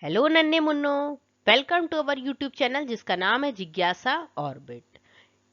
Hello नन्हे मुन्नो। Welcome to our YouTube channel जिसका नाम है जिज्ञासा ऑर्बिट।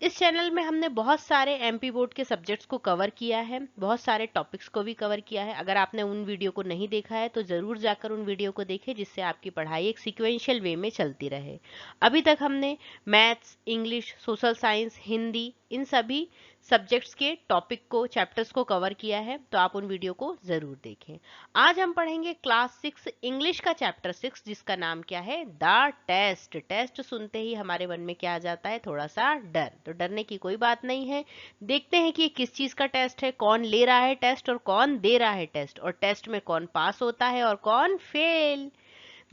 इस चैनल में हमने बहुत सारे एमपी बोर्ड के सब्जेक्ट्स को कवर किया है, बहुत सारे टॉपिक्स को भी कवर किया है। अगर आपने उन वीडियो को नहीं देखा है तो ज़रूर जाकर उन वीडियो को देखें, जिससे आपकी पढ़ाई एक सीक्वेंशियल वे में चलती रहे। अभी तक हमने maths, English, social science, Hindi, इन सभी सब्जेक्ट्स के टॉपिक को, चैप्टर्स को कवर किया है, तो आप उन वीडियो को ज़रूर देखें। आज हम पढ़ेंगे क्लास 6 इंग्लिश का चैप्टर 6, जिसका नाम क्या है, द टेस्ट। टेस्ट सुनते ही हमारे मन में क्या आ जाता है, थोड़ा सा डर। तो डरने की कोई बात नहीं है। देखते हैं कि ये किस चीज़ का टेस्ट है, कौन ले रहा है टेस्ट और कौन दे रहा है टेस्ट, और टेस्ट में कौन पास होता है और कौन फेल।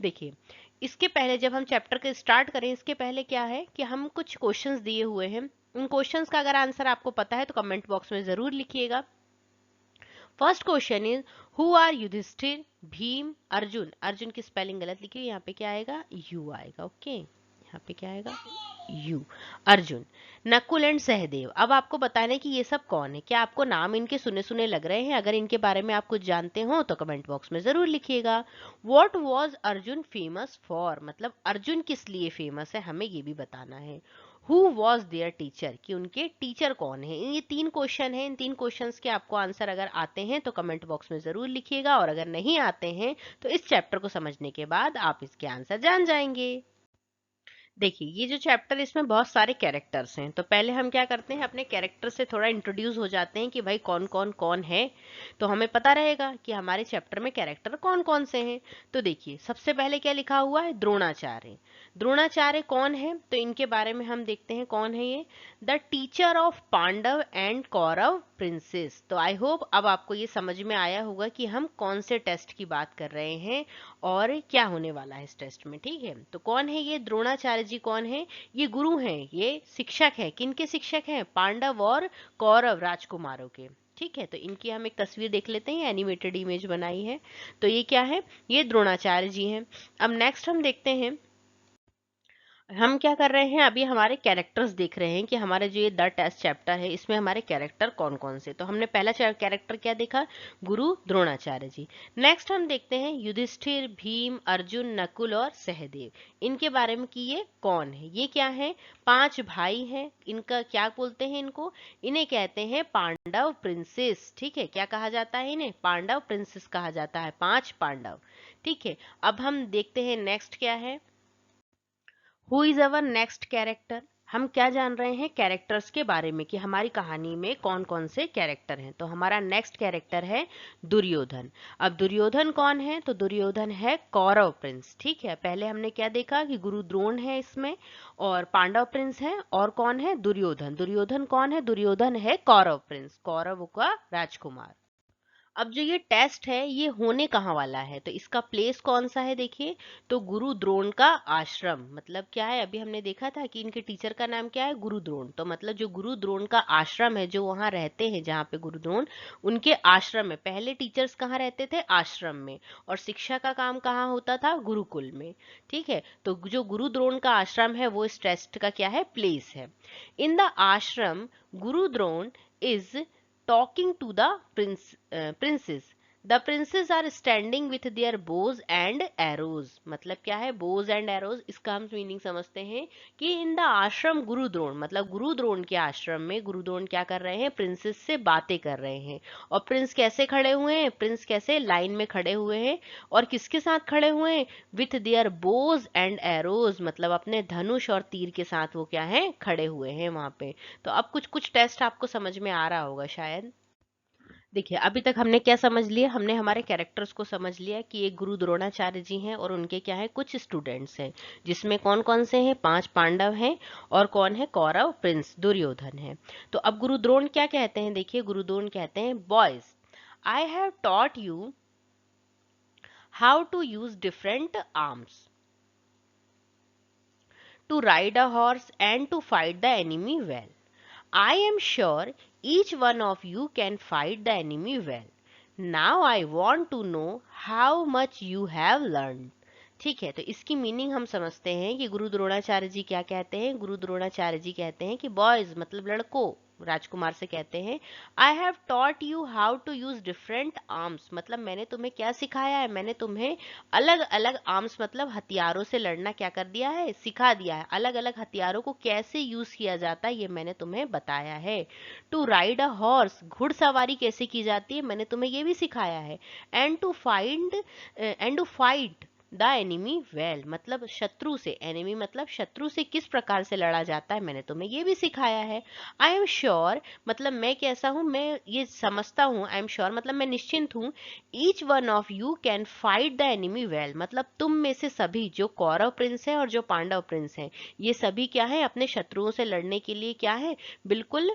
देखिए, इसके पहले जब हम चैप्टर के स्टार्ट करें, इसके पहले क्या है कि हम कुछ क्वेश्चंस दिए हुए हैं। उन क्वेश्चंस का अगर आंसर आपको पता है तो कमेंट बॉक्स में ज़रूर लिखिएगा। First question is, who are Yudhishthir, Bheem, Arjun. Arjun की स्पेलिंग गलत लिखी है, यहाँ पे क्या आएगा, यू आएगा। ओके, यहाँ पे क्या आएगा, यू। अर्जुन, नकुल एंड सहदेव। अब आपको बताना है कि ये सब कौन है। क्या आपको नाम इनके सुने सुने लग रहे हैं? अगर इनके बारे में आप कुछ जानते हो तो कमेंट बॉक्स में जरूर लिखिएगा। What was Arjun famous for, मतलब अर्जुन किस लिए फेमस है, हमें ये भी बताना है। हु वॉज देयर टीचर, कि उनके टीचर कौन है। ये 3 क्वेश्चन हैं। इन 3 क्वेश्चंस के आपको आंसर अगर आते हैं तो कमेंट बॉक्स में जरूर लिखिएगा, और अगर नहीं आते हैं तो इस चैप्टर को समझने के बाद आप इसके आंसर जान जाएंगे। देखिए, ये जो चैप्टर, इसमें बहुत सारे कैरेक्टर्स हैं। तो पहले हम क्या करते हैं, अपने कैरेक्टर से थोड़ा इंट्रोड्यूस हो जाते हैं कि भाई कौन कौन कौन है, तो हमें पता रहेगा कि हमारे चैप्टर में कैरेक्टर कौन कौन से हैं। तो देखिए, सबसे पहले क्या लिखा हुआ है, द्रोणाचार्य। द्रोणाचार्य कौन है, तो इनके बारे में हम देखते हैं कौन है ये। The teacher of Pandav and Kaurav princes. तो आई होप अब आपको ये समझ में आया होगा कि हम कौन से टेस्ट की बात कर रहे हैं और क्या होने वाला है इस टेस्ट में। ठीक है, तो कौन है ये द्रोणाचार्य जी, कौन है ये, गुरु हैं, ये शिक्षक है। किनके शिक्षक हैं, पांडव और कौरव राजकुमारों के। ठीक है, तो इनकी हम एक तस्वीर देख लेते हैं, एनिमेटेड इमेज बनाई है। तो ये क्या है, ये द्रोणाचार्य जी हैं। अब नेक्स्ट हम देखते हैं, हम क्या कर रहे हैं, अभी हमारे कैरेक्टर्स देख रहे हैं कि हमारे जो ये द टेस्ट चैप्टर है, इसमें हमारे कैरेक्टर कौन कौन से। तो हमने पहला कैरेक्टर क्या देखा, गुरु द्रोणाचार्य जी। नेक्स्ट हम देखते हैं युधिष्ठिर, भीम, अर्जुन, नकुल और सहदेव। इनके बारे में कि ये कौन है। ये क्या है, 5 भाई हैं। इनका क्या बोलते हैं, इन्हें कहते हैं पांडव प्रिंसेस। ठीक है, क्या कहा जाता है, इन्हें पांडव प्रिंसेस कहा जाता है, 5 पांडव। ठीक है, अब हम देखते हैं नेक्स्ट क्या है, who is our next character. हम क्या जान रहे हैं कैरेक्टर्स के बारे में कि हमारी कहानी में कौन कौन से कैरेक्टर हैं। तो हमारा नेक्स्ट कैरेक्टर है दुर्योधन। अब दुर्योधन कौन है, तो दुर्योधन है कौरव प्रिंस। ठीक है, पहले हमने क्या देखा कि गुरु द्रोण है इसमें, और पांडव प्रिंस है, और कौन है, दुर्योधन। दुर्योधन कौन है, दुर्योधन है कौरव प्रिंस, कौरव का राजकुमार। अब जो ये टेस्ट है, ये होने कहाँ वाला है, तो इसका प्लेस कौन सा है, देखिए। तो गुरु द्रोण का आश्रम, मतलब क्या है, अभी हमने देखा था कि इनके टीचर का नाम क्या है, गुरु द्रोण। तो मतलब जो गुरु द्रोण का आश्रम है, जो वहाँ रहते हैं, जहाँ पे गुरु द्रोण, उनके आश्रम में। पहले टीचर्स कहाँ रहते थे, आश्रम में, और शिक्षा का काम कहाँ होता था, गुरुकुल में। ठीक है, तो जो गुरु द्रोण का आश्रम है, वो इस टेस्ट का क्या है, प्लेस है। इन the ashram, guru Drona is talking to the princes. The princes are standing with their bows and arrows. मतलब क्या है, bows and arrows, इसका हम मीनिंग समझते हैं कि इन द आश्रम गुरु द्रोण, मतलब गुरु द्रोण के आश्रम में गुरु द्रोण क्या कर रहे हैं, प्रिंसेस से बातें कर रहे हैं। और प्रिंस कैसे खड़े हुए हैं, प्रिंस कैसे लाइन में खड़े हुए हैं, और किसके साथ खड़े हुए हैं, with their Bhoj and arrows, मतलब अपने धनुष और तीर के साथ वो क्या है, खड़े हुए हैं वहां पे। तो अब कुछ कुछ टेस्ट आपको समझ में आ रहा होगा शायद। देखिए, अभी तक हमने क्या समझ लिया, हमने हमारे कैरेक्टर्स को समझ लिया कि ये गुरु द्रोणाचार्य जी हैं और उनके क्या है, कुछ स्टूडेंट्स हैं, जिसमें कौन कौन से हैं, 5 पांडव हैं, और कौन है, कौरव प्रिंस दुर्योधन है। तो अब गुरु द्रोण क्या कहते हैं, देखिए, गुरु द्रोण कहते हैं, boys, I have taught you how to use different arms, to ride a horse and to fight the enemy well. I am sure each one of you can fight the enemy well. Now I want to know how much you have learned. ठीक है, तो इसकी meaning हम समझते हैं कि गुरु द्रोणाचार्य जी क्या कहते हैं। गुरु द्रोणाचार्य जी कहते हैं कि बॉयज, मतलब लड़कों, राजकुमार से कहते हैं, I have taught you how to use different arms, मतलब मैंने तुम्हें क्या सिखाया है, मैंने तुम्हें अलग अलग आर्म्स मतलब हथियारों से लड़ना क्या कर दिया है, सिखा दिया है। अलग अलग हथियारों को कैसे यूज किया जाता है ये मैंने तुम्हें बताया है। टू राइड अ हॉर्स, घुड़सवारी कैसे की जाती है, मैंने तुम्हें ये भी सिखाया है। And to fight the enemy well, मतलब शत्रु से, एनिमी मतलब शत्रु से किस प्रकार से लड़ा जाता है, मैंने तुम्हें ये भी सिखाया है। आई एम श्योर, मतलब मैं कैसा हूं, मैं ये समझता हूँ। आई एम श्योर मतलब मैं निश्चिंत हूँ। Each one of you can fight the enemy well, मतलब तुम में से सभी, जो कौरव प्रिंस है और जो पांडव प्रिंस हैं, ये सभी क्या है, अपने शत्रुओं से लड़ने के लिए क्या है, बिल्कुल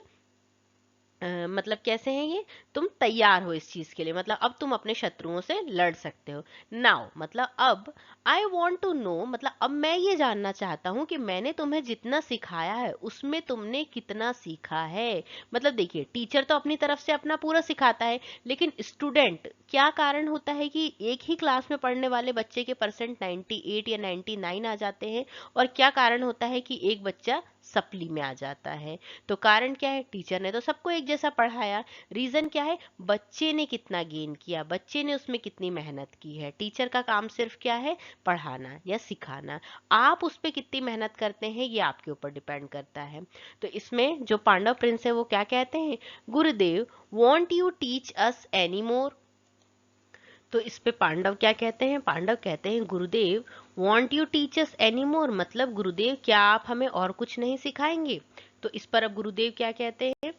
मतलब कैसे हैं ये, तुम तैयार हो इस चीज के लिए, मतलब अब तुम अपने शत्रुओं से लड़ सकते हो। नाउ मतलब अब, आई वॉन्ट टू नो, मतलब अब मैं ये जानना चाहता हूँ कि मैंने तुम्हें जितना सिखाया है उसमें तुमने कितना सीखा है। मतलब देखिए, टीचर तो अपनी तरफ से अपना पूरा सिखाता है, लेकिन स्टूडेंट, क्या कारण होता है कि एक ही क्लास में पढ़ने वाले बच्चे के परसेंट 98 या 99 आ जाते हैं, और क्या कारण होता है कि एक बच्चा सप्ली में आ जाता है। तो कारण क्या है, टीचर ने तो सबको एक जैसा पढ़ाया। रीजन क्या है, बच्चे ने कितना गेन किया, बच्चे ने उसमें कितनी मेहनत की है। टीचर का काम सिर्फ क्या है, पढ़ाना या सिखाना। आप उस पर कितनी मेहनत करते हैं ये आपके ऊपर डिपेंड करता है। तो इसमें जो पांडव प्रिंस है वो क्या कहते हैं, गुरुदेव want you teach us any more. तो इस पे पांडव क्या कहते हैं, पांडव कहते हैं, गुरुदेव want you teach us any more, मतलब गुरुदेव क्या आप हमें और कुछ नहीं सिखाएंगे। तो इस पर अब गुरुदेव क्या कहते हैं,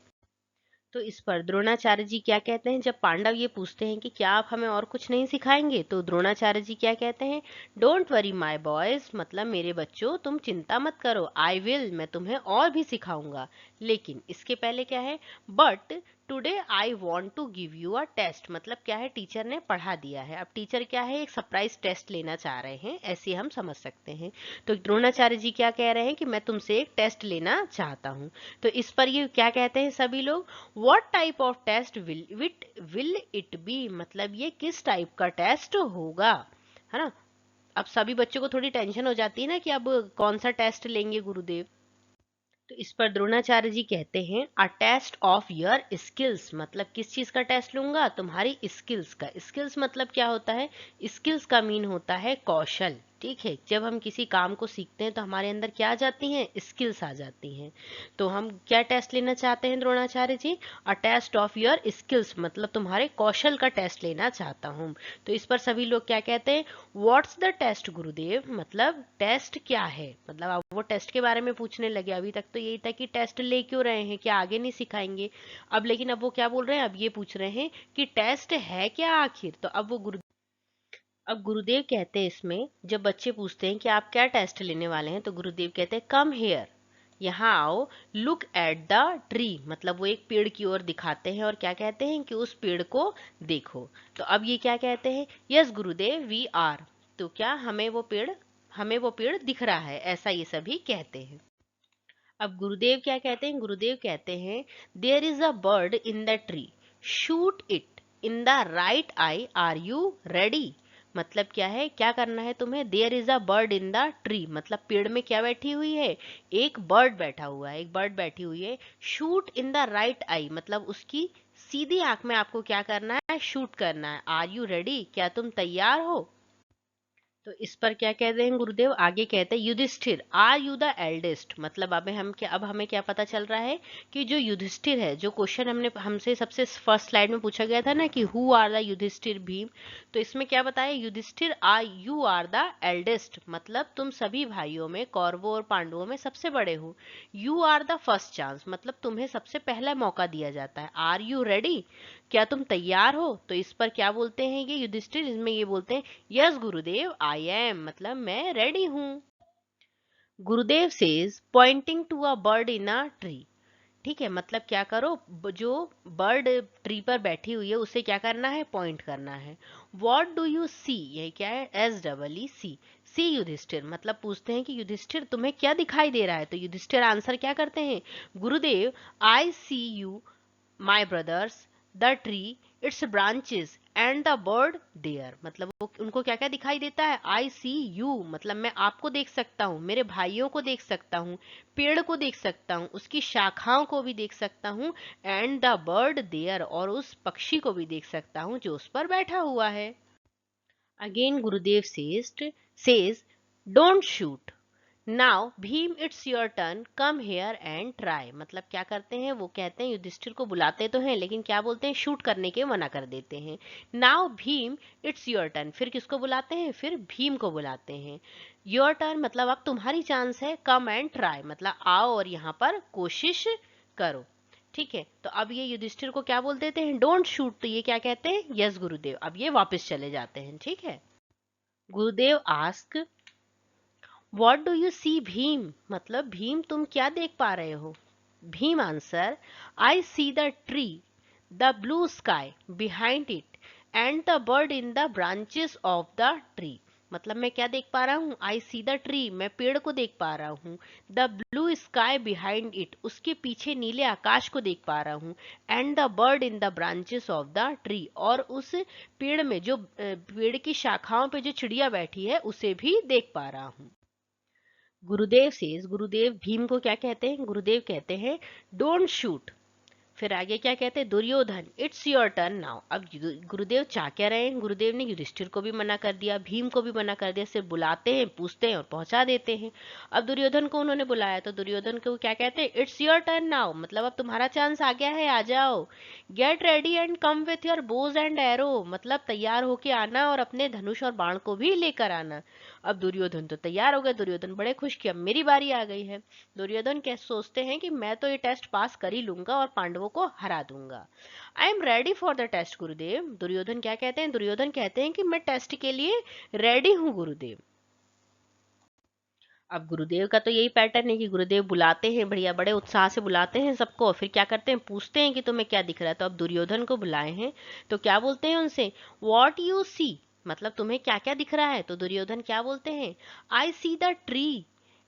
तो इस पर द्रोणाचार्य जी क्या कहते हैं, जब पांडव ये पूछते हैं कि क्या आप हमें और कुछ नहीं सिखाएंगे, तो द्रोणाचार्य जी क्या कहते हैं, डोंट वरी माय बॉयज, मतलब मेरे बच्चों तुम चिंता मत करो, आई विल, मैं तुम्हें और भी सिखाऊंगा। लेकिन इसके पहले क्या है, but today I want to give you a test, मतलब क्या है, टीचर ने पढ़ा दिया है, अब टीचर क्या है, एक सरप्राइज टेस्ट लेना चाह रहे हैं, ऐसे हम समझ सकते हैं। तो द्रोणाचार्य जी क्या कह रहे हैं कि मैं तुमसे एक टेस्ट लेना चाहता हूँ। तो इस पर ये क्या कहते हैं सभी लोग, what type of test will it be, मतलब ये किस टाइप का टेस्ट होगा, है ना। अब सभी बच्चों को थोड़ी टेंशन हो जाती है ना कि अब कौन सा टेस्ट लेंगे गुरुदेव। तो इस पर द्रोणाचार्य जी कहते हैं, a test of your skills, मतलब किस चीज का टेस्ट लूंगा, तुम्हारी स्किल्स का। स्किल्स मतलब क्या होता है, स्किल्स का मीन होता है कौशल। ठीक है, जब हम किसी काम को सीखते हैं तो हमारे अंदर क्या आ जाती हैं, स्किल्स आ जाती हैं। तो हम क्या टेस्ट लेना चाहते हैं Dronacharya ji, a test of your skills, मतलब तुम्हारे कौशल का टेस्ट लेना चाहता हूँ। तो इस पर सभी लोग क्या कहते हैं, व्हाट्स द टेस्ट गुरुदेव, मतलब टेस्ट क्या है, मतलब अब वो टेस्ट के बारे में पूछने लगे। अभी तक तो यही था कि टेस्ट ले क्यों रहे हैं, क्या आगे नहीं सिखाएंगे। अब लेकिन अब वो क्या बोल रहे हैं, अब ये पूछ रहे हैं कि टेस्ट है क्या आखिर। तो अब वो अब गुरुदेव कहते हैं इसमें, जब बच्चे पूछते हैं कि आप क्या टेस्ट लेने वाले हैं, तो गुरुदेव कहते हैं, कम हेयर, यहाँ आओ, लुक एट द ट्री, मतलब वो एक पेड़ की ओर दिखाते हैं और क्या कहते हैं कि उस पेड़ को देखो। तो अब ये क्या कहते हैं, यस गुरुदेव वी आर, तो क्या हमें वो पेड़ दिख रहा है, ऐसा ये सभी कहते हैं। अब गुरुदेव क्या कहते हैं, गुरुदेव कहते हैं, there is a bird in the tree, shoot it in the right eye, are you ready, मतलब क्या है, क्या करना है तुम्हें, there is a bird in the tree, मतलब पेड़ में क्या बैठी हुई है, एक बर्ड बैठा हुआ है, एक बर्ड बैठी हुई है। शूट इन द राइट आई, मतलब उसकी सीधी आंख में आपको क्या करना है, शूट करना है। आर यू रेडी, क्या तुम तैयार हो। तो इस पर क्या कहते हैं गुरुदेव, आगे कहते हैं, Yudhishthir are you the eldest, मतलब अब हमें क्या पता चल रहा है कि जो युधिष्ठिर है, जो क्वेश्चन हमने हमसे सबसे फर्स्ट स्लाइड में पूछा गया था ना कि who are the Yudhishthir Bheem, तो इसमें क्या बताया, Yudhishthir you are the eldest, मतलब तुम सभी भाइयों में, कौरवों और पांडवों में सबसे बड़े हो। You are the first chance, मतलब तुम्हें सबसे पहला मौका दिया जाता है। आर यू रेडी, क्या तुम तैयार हो। तो इस पर क्या बोलते हैं ये युधिष्ठिर, इसमें ये बोलते हैं, यस गुरुदेव आई एम, मतलब मैं रेडी हूँ। Gurudev says pointing to a bird in a tree, ठीक है, मतलब क्या करो, जो बर्ड ट्री पर बैठी हुई है उसे क्या करना है, पॉइंट करना है। व्हाट डू यू सी, ये क्या है, एस डबल ई सी, सी युधिष्ठिर, मतलब पूछते हैं कि युधिष्ठिर तुम्हें क्या दिखाई दे रहा है। तो युधिष्ठिर आंसर क्या करते हैं, Gurudev I see you my brothers the tree, its branches and the bird there, मतलब वो उनको क्या क्या दिखाई देता है, आई सी यू, मतलब मैं आपको देख सकता हूँ, मेरे भाइयों को देख सकता हूँ, पेड़ को देख सकता हूँ, उसकी शाखाओं को भी देख सकता हूँ, एंड द बर्ड देयर, और उस पक्षी को भी देख सकता हूँ जो उस पर बैठा हुआ है। Again Gurudev says don't shoot, now Bhim it's your turn, come here and try, मतलब क्या करते हैं, वो कहते हैं, युधिष्ठिर को बुलाते तो हैं लेकिन क्या बोलते हैं, शूट करने के मना कर देते हैं। Now Bhim it's your turn, फिर किसको बुलाते हैं, फिर भीम को बुलाते हैं। योर टर्न मतलब अब तुम्हारी चांस है, कम एंड ट्राई मतलब आओ और यहाँ पर कोशिश करो। ठीक है, तो अब ये युधिष्ठिर को क्या बोल देते हैं, डोंट शूट, तो ये क्या कहते हैं, यस गुरुदेव, अब ये वापस चले जाते हैं। ठीक है, गुरुदेव आस्क व्हाट डू यू सी भीम, मतलब भीम तुम क्या देख पा रहे हो। Bhim answer I see the tree, the blue sky behind it and the bird in the branches of the tree, मतलब मैं क्या देख पा रहा हूँ, आई सी द ट्री, मैं पेड़ को देख पा रहा हूँ, the blue sky behind it, उसके पीछे नीले आकाश को देख पा रहा हूँ, and the bird in the branches of the tree, और उस पेड़ में जो पेड़ की शाखाओं पे जो चिड़िया बैठी है उसे भी देख पा रहा हूँ। गुरुदेव भीम को क्या कहते हैं, गुरुदेव कहते हैं डोंट शूट, फिर आगे क्या कहते हैं, Duryodhan it's your turn now, अब गुरुदेव चाह क्या रहे हैं, गुरुदेव ने युधिष्ठिर को भी मना कर दिया, भीम को भी मना कर दिया, सिर्फ बुलाते हैं, पूछते हैं और पहुंचा देते हैं। अब दुर्योधन को उन्होंने बुलाया तो दुर्योधन को क्या कहते हैं, इट्स योर टर्न नाउ, मतलब अब तुम्हारा चांस आ गया है, आ जाओ, get ready and come with your Bhoj and arrow, मतलब तैयार होके आना और अपने धनुष और बाण को भी लेकर आना। अब दुर्योधन तो तैयार हो गए, दुर्योधन बड़े खुश कि अब मेरी बारी आ गई है। दुर्योधन कैसे सोचते हैं कि मैं तो ये टेस्ट पास कर ही लूंगा और पांडवों को हरा दूंगा। I am ready for the test Gurudev, Duryodhan क्या कहते हैं, दुर्योधन कहते हैं कि मैं टेस्ट के लिए रेडी हूँ गुरुदेव। अब गुरुदेव का तो यही पैटर्न है कि गुरुदेव बुलाते हैं, बढ़िया बड़े उत्साह से बुलाते हैं सबको, फिर क्या करते हैं, पूछते हैं कि तुम्हें क्या दिख रहा है। तो अब दुर्योधन को बुलाए हैं तो क्या बोलते हैं उनसे, वॉट यू सी, मतलब तुम्हें क्या क्या दिख रहा है। तो दुर्योधन क्या बोलते हैं, I see the tree,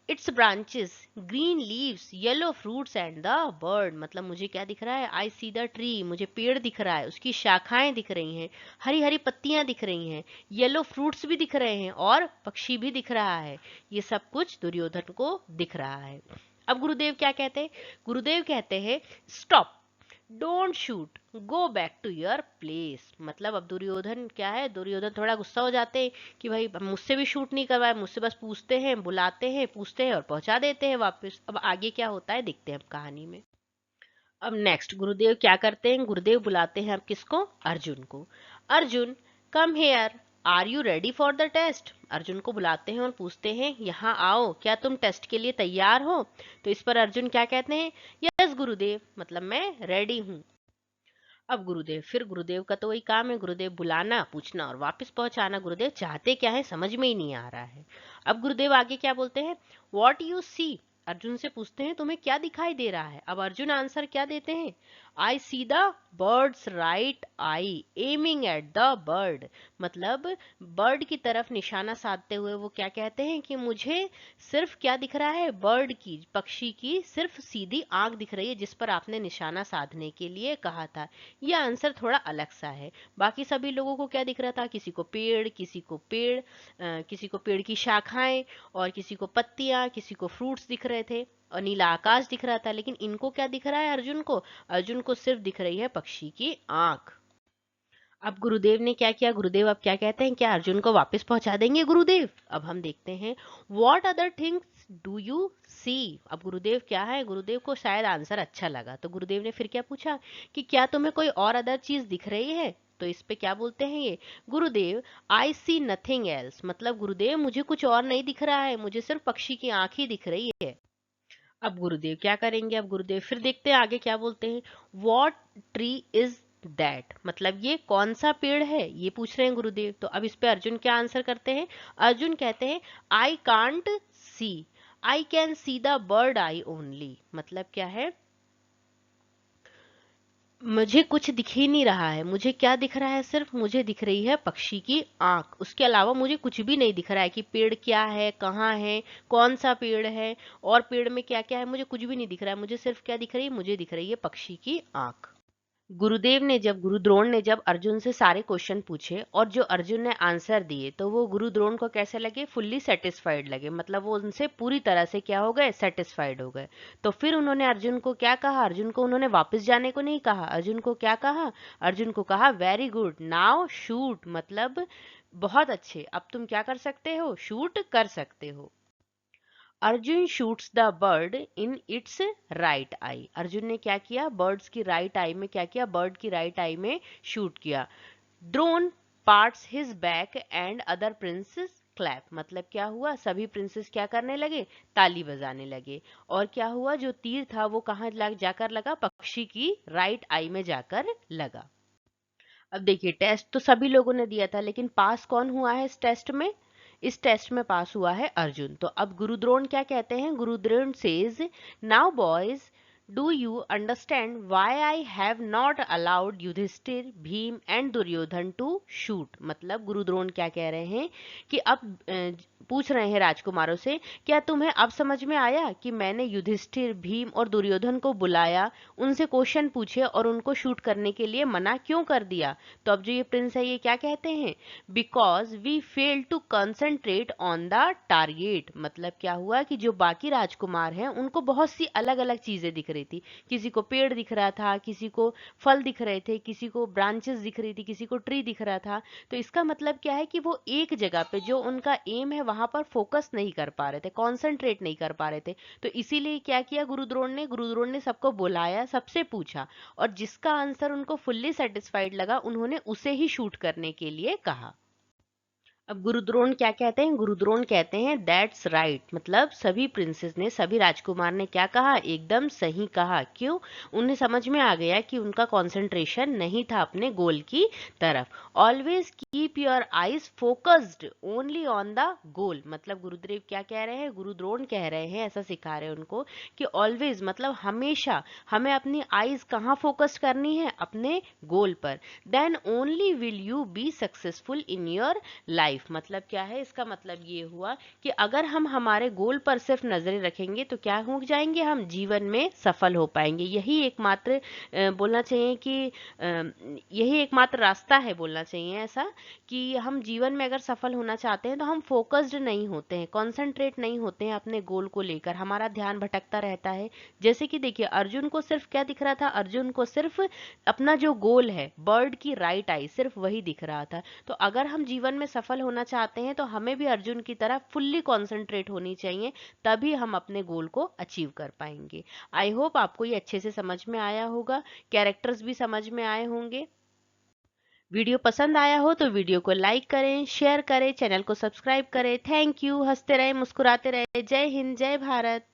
its branches, green leaves, yellow fruits and the bird, मतलब मुझे क्या दिख रहा है, आई सी द ट्री, मुझे पेड़ दिख रहा है, उसकी शाखाएं दिख रही हैं, हरी हरी पत्तियां दिख रही हैं, येलो फ्रूट्स भी दिख रहे हैं और पक्षी भी दिख रहा है। ये सब कुछ दुर्योधन को दिख रहा है। अब गुरुदेव क्या कहते हैं, गुरुदेव कहते हैं stop, don't shoot, go back to your place, मतलब अब दुर्योधन क्या है, दुर्योधन थोड़ा गुस्सा हो जाते हैं कि भाई मुझसे भी शूट नहीं करवाए, मुझसे बस पूछते हैं, बुलाते हैं, पूछते हैं और पहुंचा देते हैं वापस। अब आगे क्या होता है देखते हैं अब कहानी में। अब नेक्स्ट गुरुदेव क्या करते हैं, गुरुदेव बुलाते हैं अब किसको, अर्जुन को। Arjun come here, are you ready for the test, Arjun को बुलाते हैं और पूछते हैं यहाँ आओ, क्या तुम टेस्ट के लिए तैयार हो। तो इस पर अर्जुन क्या कहते हैं, यस गुरुदेव, मतलब मैं रेडी हूँ। अब गुरुदेव, फिर गुरुदेव का तो वही काम है, गुरुदेव बुलाना, पूछना और वापस पहुंचाना, गुरुदेव चाहते क्या है समझ में ही नहीं आ रहा है। अब गुरुदेव आगे क्या बोलते हैं, वॉट यू सी, अर्जुन से पूछते हैं तुम्हें क्या दिखाई दे रहा है। अब अर्जुन आंसर क्या देते हैं, I see the birds right I aiming at the bird, मतलब बर्ड की तरफ निशाना साधते हुए वो क्या कहते हैं कि मुझे सिर्फ क्या दिख रहा है, बर्ड की, पक्षी की सिर्फ सीधी आंख दिख रही है जिस पर आपने निशाना साधने के लिए कहा था। यह आंसर थोड़ा अलग सा है। बाकी सभी लोगों को क्या दिख रहा था, किसी को पेड़, किसी को पेड़ की शाखाएं, और किसी को पत्तियां, किसी को फ्रूट्स दिख रहे थे और नीला आकाश दिख रहा था, लेकिन इनको क्या दिख रहा है, अर्जुन को, अर्जुन को सिर्फ दिख रही है पक्षी की आंख। अब गुरुदेव ने क्या किया, गुरुदेव अब क्या कहते हैं, क्या अर्जुन को वापस पहुंचा देंगे गुरुदेव। अब हम देखते हैं, what other things do you see, अब गुरुदेव क्या है, गुरुदेव को शायद आंसर अच्छा लगा तो गुरुदेव ने फिर क्या पूछा कि क्या तुम्हें कोई और अदर चीज दिख रही है। तो इस पे क्या बोलते हैं ये, गुरुदेव आई सी नथिंग एल्स, मतलब गुरुदेव मुझे कुछ और नहीं दिख रहा है, मुझे सिर्फ पक्षी की आंख ही दिख रही है। अब गुरुदेव क्या करेंगे, अब गुरुदेव फिर देखते हैं आगे क्या बोलते हैं, वॉट ट्री इज दैट, मतलब ये कौन सा पेड़ है, ये पूछ रहे हैं गुरुदेव। तो अब इस पे अर्जुन क्या आंसर करते हैं, अर्जुन कहते हैं I can't see, I can see the bird I only, मतलब क्या है, मुझे कुछ दिख ही नहीं रहा है, मुझे क्या दिख रहा है, सिर्फ मुझे दिख रही है पक्षी की आंख, उसके अलावा मुझे कुछ भी नहीं दिख रहा है कि पेड़ क्या है, कहाँ है, कौन सा पेड़ है और पेड़ में क्या क्या है, मुझे कुछ भी नहीं दिख रहा है, मुझे सिर्फ क्या दिख रही है, मुझे दिख रही है पक्षी की आंख। गुरु द्रोण ने जब अर्जुन से सारे क्वेश्चन पूछे और जो अर्जुन ने आंसर दिए तो वो गुरु द्रोण को कैसे लगे, फुल्ली सेटिस्फाइड लगे, मतलब वो उनसे पूरी तरह से क्या हो गए, सेटिस्फाइड हो गए। तो फिर उन्होंने अर्जुन को क्या कहा, अर्जुन को उन्होंने वापस जाने को नहीं कहा, अर्जुन को क्या कहा, अर्जुन को कहा वेरी गुड नाउ शूट, मतलब बहुत अच्छे, अब तुम क्या कर सकते हो, शूट कर सकते हो। Arjun shoots the bird in its right I, Arjun ने क्या किया, बर्ड्स की राइट आई में क्या किया, बर्ड की राइट आई में शूट किया। Drone parts his back and other princess clap, मतलब क्या हुआ, सभी प्रिंसेस क्या करने लगे, ताली बजाने लगे। और क्या हुआ, जो तीर था वो कहाँ जाकर लगा, पक्षी की राइट आई में जाकर लगा। अब देखिए, टेस्ट तो सभी लोगों ने दिया था, लेकिन पास कौन हुआ है इस टेस्ट में, इस टेस्ट में पास हुआ है अर्जुन। तो अब गुरुद्रोण क्या कहते हैं, Gurudrona says now boys do you understand why I have not allowed Yudhishthir Bheem and Duryodhan to shoot, मतलब गुरुद्रोण क्या कह रहे हैं कि अब पूछ रहे हैं राजकुमारों से, क्या तुम्हें अब समझ में आया कि मैंने युधिष्ठिर भीम और दुर्योधन को बुलाया, उनसे क्वेश्चन पूछे और उनको शूट करने के लिए मना क्यों कर दिया। तो अब जो ये प्रिंस है ये क्या कहते हैं, because we fail to concentrate on the target, मतलब क्या हुआ कि जो बाकी राजकुमार हैं उनको बहुत सी अलग अलग चीजें दिख रही थी, किसी को पेड़ दिख रहा था, किसी को फल दिख रहे थे, किसी को ब्रांचेस दिख रही थी, किसी को ट्री दिख रहा था। तो इसका मतलब क्या है कि वो एक जगह पे जो उनका एम है वहां पर फोकस नहीं कर पा रहे थे, कॉन्सेंट्रेट नहीं कर पा रहे थे। तो इसीलिए क्या किया गुरुद्रोण ने सबको बुलाया, सबसे पूछा, और जिसका आंसर उनको फुल्ली सेटिस्फाइड लगा उन्होंने उसे ही शूट करने के लिए कहा। अब गुरुद्रोण क्या कहते हैं, गुरुद्रोण कहते हैं दैट्स राइट, मतलब सभी प्रिंसेस ने, सभी राजकुमार ने क्या कहा, एकदम सही कहा। क्यों, उन्हें समझ में आ गया कि उनका कंसंट्रेशन नहीं था अपने गोल की तरफ। Always keep your eyes focused only on the goal, मतलब गुरुदेव क्या कह रहे हैं, गुरुद्रोण कह रहे हैं, ऐसा सिखा रहे हैं उनको कि ऑलवेज मतलब हमेशा हमें अपनी आईज कहाँ फोकस करनी है, अपने गोल पर। Then only will you be successful in your life, मतलब क्या है, इसका मतलब ये हुआ कि अगर हम हमारे गोल पर सिर्फ नजरें रखेंगे तो क्या हो जाएंगे, हम जीवन में सफल हो पाएंगे। यही एकमात्र बोलना चाहिए कि यही एकमात्र रास्ता है, बोलना चाहिए ऐसा, कि हम जीवन में अगर सफल होना चाहते हैं तो हम फोकस्ड नहीं होते हैं, कॉन्सेंट्रेट नहीं होते हैं अपने गोल को लेकर, हमारा ध्यान भटकता रहता है। जैसे कि देखिए, अर्जुन को सिर्फ क्या दिख रहा था, अर्जुन को सिर्फ अपना जो गोल है, बर्ड की राइट आई, सिर्फ वही दिख रहा था। तो अगर हम जीवन में सफल होना चाहते हैं तो हमें भी अर्जुन की तरह फुल्ली कॉन्सेंट्रेट होनी चाहिए, तभी हम अपने गोल को अचीव कर पाएंगे। आई होप आपको ये अच्छे से समझ में आया होगा, कैरेक्टर्स भी समझ में आए होंगे। वीडियो पसंद आया हो तो वीडियो को लाइक करें, शेयर करें, चैनल को सब्सक्राइब करें। थैंक यू, हंसते रहे, मुस्कुराते रहे। जय हिंद, जय भारत।